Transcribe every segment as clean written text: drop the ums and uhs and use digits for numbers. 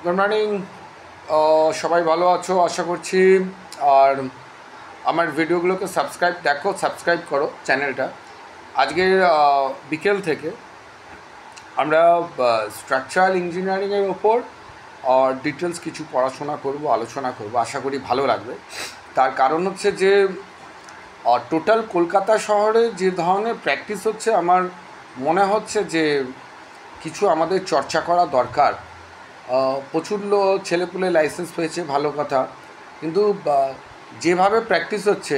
Good morning. সবাই ভালো আছো আশা করছি। আর আমার ভিডিওগুলোকে সাবস্ক্রাইব করো চ্যানেলটা। আজকে বিকেল থেকে আমরা স্ট্রাকচারাল ইঞ্জিনিয়ারিংয়ের ওপর ডিটেলস কিছু আলোচনা করব, আশা করি ভালো লাগবে। তার কারণ হচ্ছে যে টোটাল কলকাতা শহরে যে ধরনের প্র্যাকটিস হচ্ছে, আমার মনে হচ্ছে যে কিছু আমাদের চর্চা করা দরকার। প্রচুর ছেলেপুলে লাইসেন্স পেয়েছে, ভালো কথা, কিন্তু যেভাবে প্র্যাকটিস হচ্ছে,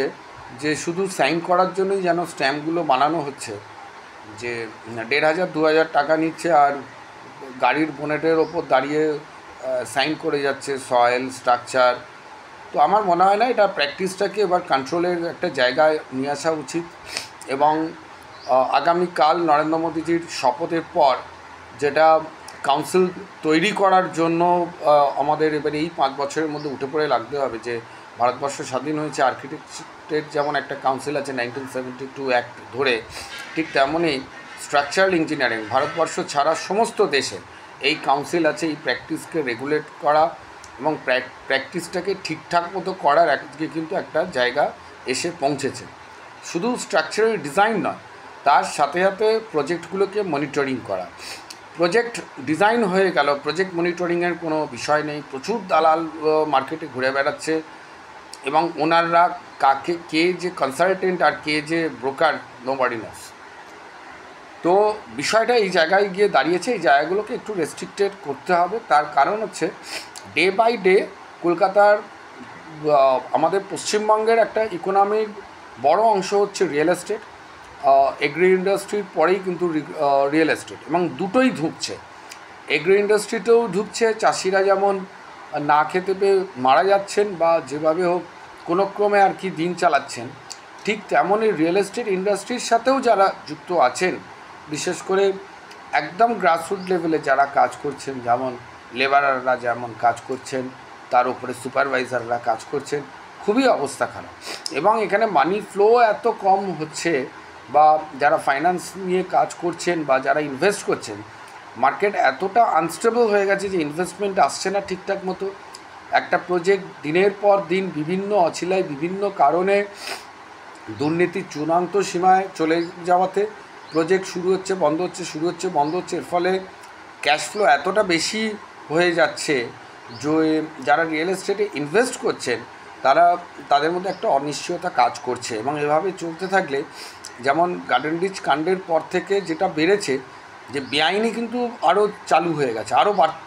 যে শুধু সাইন করার জন্যই যেন স্ট্যাম্পগুলো বানানো হচ্ছে, যে 1,500-2,000 টাকা নিচ্ছে আর গাড়ির বোনেটের ওপর দাঁড়িয়ে সাইন করে যাচ্ছে সয়েল স্ট্রাকচার। তো আমার মনে হয় না, এটা প্র্যাকটিসটাকে এবার কন্ট্রোলের একটা জায়গায় নিয়ে আসা উচিত। এবং আগামীকাল নরেন্দ্র মোদীজির শপথের পর যেটা কাউন্সিল তৈরি করার জন্য আমাদের এবারে এই 5 বছরের মধ্যে উঠে পড়ে লাগতে হবে। যে ভারতবর্ষ স্বাধীন হয়েছে, আর্কিটেক্টের যেমন একটা কাউন্সিল আছে 1972 অ্যাক্ট ধরে, ঠিক তেমনই স্ট্রাকচারাল ইঞ্জিনিয়ারিং ভারতবর্ষ ছাড়া সমস্ত দেশে এই কাউন্সিল আছে। এই প্র্যাকটিসকে রেগুলেট করা এবং প্র্যাকটিসটাকে ঠিকঠাক মতো করার আজকে কিন্তু একটা জায়গা এসে পৌঁছেছে। শুধু স্ট্রাকচারাল ডিজাইন নয়, তার সাথে সাথে প্রজেক্টগুলোকে মনিটরিং করা। প্রজেক্ট ডিজাইন হয়ে গেল, প্রজেক্ট মনিটরিংয়ের কোনো বিষয় নেই। প্রচুর দালাল মার্কেটে ঘুরে বেড়াচ্ছে এবং ওনাররা কে যে কনসালটেন্ট আর কে যে ব্রোকার, নোবডি নোস। তো বিষয়টা এই জায়গায় গিয়ে দাঁড়িয়েছে। এই জায়গাগুলোকে একটু রেস্ট্রিক্টেড করতে হবে। তার কারণ হচ্ছে ডে বাই ডে কলকাতার, আমাদের পশ্চিমবঙ্গের একটা ইকোনমির বড় অংশ হচ্ছে রিয়েল এস্টেট। এগ্রি ইন্ডাস্ট্রির পরেই কিন্তু রিয়েল এস্টেট, এবং দুটোই ঢুকছে। এগ্রি ইন্ডাস্ট্রিতেও ঢুকছে, চাষিরা যেমন না খেতে পেয়ে মারা যাচ্ছেন বা যেভাবে হোক কোনো ক্রমে আর কি দিন চালাচ্ছেন, ঠিক তেমনই রিয়েল এস্টেট ইন্ডাস্ট্রির সাথেও যারা যুক্ত আছেন, বিশেষ করে একদম গ্রাসরুট লেভেলে যারা কাজ করছেন, যেমন লেবারাররা যেমন কাজ করছেন, তার উপরে সুপারভাইজাররা কাজ করছেন, খুবই অবস্থা খারাপ। এবং এখানে মানি ফ্লো এত কম হচ্ছে, বা যারা ফাইন্যান্স নিয়ে কাজ করছেন বা যারা ইনভেস্ট করছেন, মার্কেট এতটা আনস্টেবল হয়ে গেছে যে ইনভেস্টমেন্ট আসছে না ঠিকঠাক মতো। একটা প্রজেক্ট দিনের পর দিন বিভিন্ন অছিলায়, বিভিন্ন কারণে দুর্নীতির চূড়ান্ত সীমায় চলে যাওয়াতে প্রজেক্ট শুরু হচ্ছে বন্ধ হচ্ছে, শুরু হচ্ছে বন্ধ হচ্ছে। এর ফলে ক্যাশ ফ্লো এতটা বেশি হয়ে যাচ্ছে যে যারা রিয়েল এস্টেটে ইনভেস্ট করছেন তাদের মধ্যে একটা অনিশ্চয়তা কাজ করছে। এবং এভাবে চলতে থাকলে, যেমন গার্ডেন রিচ কাণ্ডের পর থেকে যেটা বেড়েছে, যে বেআইনি কিন্তু আরও চালু হয়ে গেছে,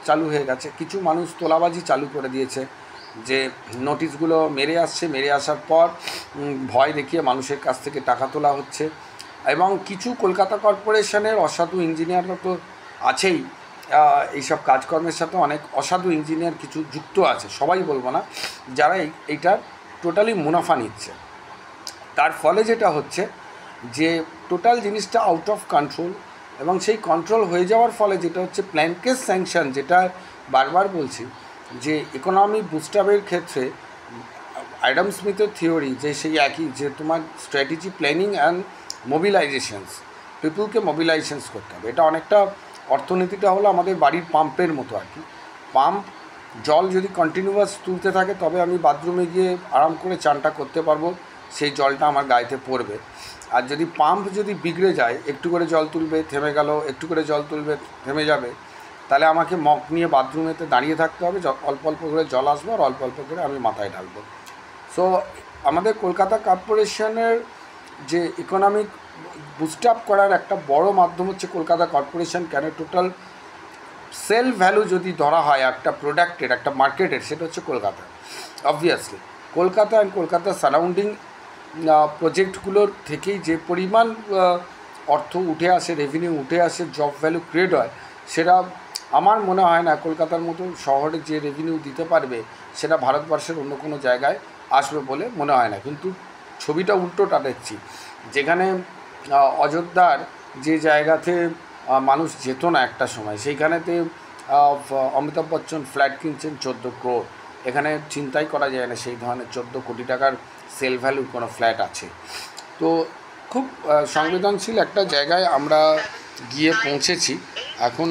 চালু হয়ে গেছে। কিছু মানুষ তোলাবাজি চালু করে দিয়েছে, যে নোটিশগুলো মেরে আসার পর ভয় দেখিয়ে মানুষের কাছ থেকে টাকা তোলা হচ্ছে। এবং কিছু কলকাতা কর্পোরেশনের অসাধু ইঞ্জিনিয়াররা তো আছেই, এইসব কাজকর্মের সাথে অনেক অসাধু ইঞ্জিনিয়ার কিছু যুক্ত আছে, সবাই বলবো না, যারা এইটার টোটালি মুনাফা নিচ্ছে। তার ফলে যেটা হচ্ছে যে টোটাল জিনিসটা আউট অফ কন্ট্রোল। এবং সেই কন্ট্রোল হয়ে যাওয়ার ফলে যেটা হচ্ছে প্ল্যানকেজ স্যাংশন, যেটা বারবার বলছি, যে ইকোনমি বুস্টআপের ক্ষেত্রে অ্যাডাম স্মিথের থিওরি, যে সেই একই, যে তোমার স্ট্র্যাটেজি প্ল্যানিং অ্যান্ড মোবিলাইজেশনস, পিপুলকে মোবিলাইজেশনস করতে হবে। এটা অনেকটা, অর্থনীতিটা হলো আমাদের বাড়ির পাম্পের মতো আর কি। পাম্প জল যদি কন্টিনিউয়াস তুলতে থাকে, তবে আমি বাথরুমে গিয়ে আরাম করে চানটা করতে পারবো, সেই জলটা আমার গায়েতে পড়বে। আর যদি পাম্প যদি বিগড়ে যায়, একটু করে জল তুলবে থেমে গেল, একটু করে জল তুলবে থেমে যাবে, তাহলে আমাকে মগ নিয়ে বাথরুমেতে দাঁড়িয়ে থাকতে হবে, অল্প অল্প করে জল আসবে আর অল্প অল্প করে আমি মাথায় ঢালবো। সো আমাদের কলকাতা কর্পোরেশনের যে ইকোনমিক বুস্ট আপ করার একটা বড় মাধ্যম হচ্ছে কলকাতা কর্পোরেশন। কেন, টোটাল সেল ভ্যালু যদি ধরা হয় একটা প্রোডাক্টের, একটা মার্কেটের, সেটা হচ্ছে কলকাতা। অবভিয়াসলি কলকাতা অ্যান্ড কলকাতার সারাউন্ডিং প্রজেক্টগুলোর থেকেই যে পরিমাণ অর্থ উঠে আসে, রেভিনিউ উঠে আসে, জব ভ্যালু ক্রিয়েট হয়, সেটা আমার মনে হয় না কলকাতার মতো শহরে যে রেভিনিউ দিতে পারবে, সেটা ভারতবর্ষের অন্য কোনো জায়গায় আসবে বলে মনে হয় না। কিন্তু ছবিটা উল্টোটা দেখছি, যেখানে অযোধ্যার যে জায়গাতে মানুষ যেত না একটা সময়, সেইখানেতে অমিতাভ বচ্চন ফ্ল্যাট কিনছেন 14 crore। এখানে চিন্তাই করা যায় না সেই ধরনের 14 কোটি টাকার সেল ভ্যালুর কোনো ফ্ল্যাট আছে। তো খুব সংবেদনশীল একটা জায়গায় আমরা গিয়ে পৌঁছেছি। এখন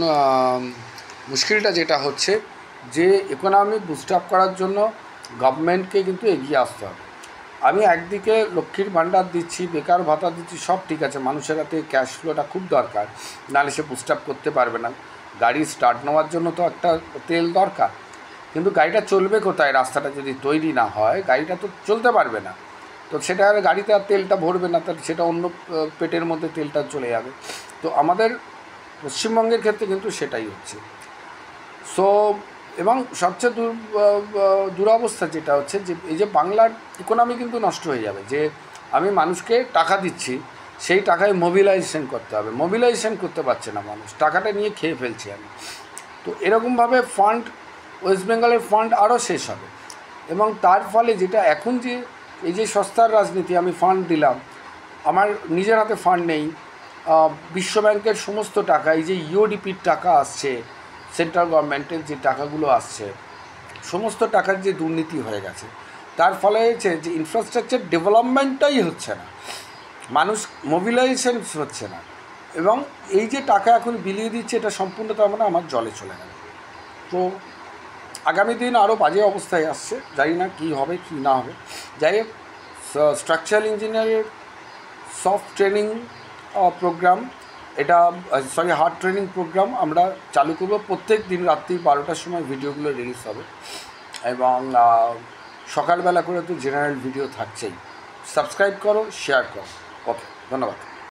মুশকিলটা যেটা হচ্ছে যে ইকোনমি বুস্ট আপ করার জন্য গভর্নমেন্টকে কিন্তু এগিয়ে আসতে হবে। আমি একদিকে লক্ষ্মীর ভাণ্ডার দিচ্ছি, বেকার ভাতা দিচ্ছি, সব ঠিক আছে, মানুষের হাতে ক্যাশ ফ্লোটা খুব দরকার, নাহলে সে বুস্ট আপ করতে পারবে না। গাড়ি স্টার্ট নেওয়ার জন্য তো একটা তেল দরকার, কিন্তু গাড়িটা চলবে কোথায়? রাস্তাটা যদি তৈরি না হয় গাড়িটা তো চলতে পারবে না। তো সেটা গাড়িতে আর তেলটা ভরবে না, তাহলে সেটা অন্য পেটের মধ্যে তেলটা চলে যাবে। তো আমাদের পশ্চিমবঙ্গের ক্ষেত্রে কিন্তু সেটাই হচ্ছে। সো এবং সবচেয়ে দুরবস্থা যেটা হচ্ছে যে এই যে বাংলার ইকোনমি কিন্তু নষ্ট হয়ে যাবে। যে আমি মানুষকে টাকা দিচ্ছি, সেই টাকায় মোবিলাইজেশন করতে হবে, মোবিলাইজেশন করতে পারছে না মানুষ, টাকাটা নিয়ে খেয়ে ফেলছি আমি। তো এরকমভাবে ফান্ড, ওয়েস্ট বেঙ্গলের ফান্ড আরও শেষ হবে। এবং তার ফলে যেটা এখন যে এই যে সস্তার রাজনীতি, আমি ফান্ড দিলাম, আমার নিজের হাতে ফান্ড নেই, বিশ্বব্যাংকের সমস্ত টাকা, এই যে ইউডিপির টাকা আসছে, সেন্ট্রাল গভর্নমেন্টের যে টাকাগুলো আসছে, সমস্ত টাকার যে দুর্নীতি হয়ে গেছে, তার ফলে হয়েছে যে ইনফ্রাস্ট্রাকচার ডেভেলপমেন্টটাই হচ্ছে না, মানুষ মোবিলাইজেশন হচ্ছে না, এবং এই যে টাকা এখন বিলিয়ে দিচ্ছে এটা সম্পূর্ণ তার মানে আমার জলে চলে গেল। তো আগামী দিন আরও বাজে অবস্থায় আসছে, জানি না কী হবে কী না হবে। যাই হোক, স্ট্রাকচারাল ইঞ্জিনিয়ারের সফট ট্রেনিং প্রোগ্রাম, এটা হার্ড ট্রেনিং প্রোগ্রাম আমরা চালু করব। প্রত্যেক দিন রাত্রি 12টার সময় ভিডিওগুলো রিলিজ হবে, এবং সকালবেলা করে তো জেনারেল ভিডিও থাকছেই। সাবস্ক্রাইব করো, শেয়ার করো। ওকে, ধন্যবাদ।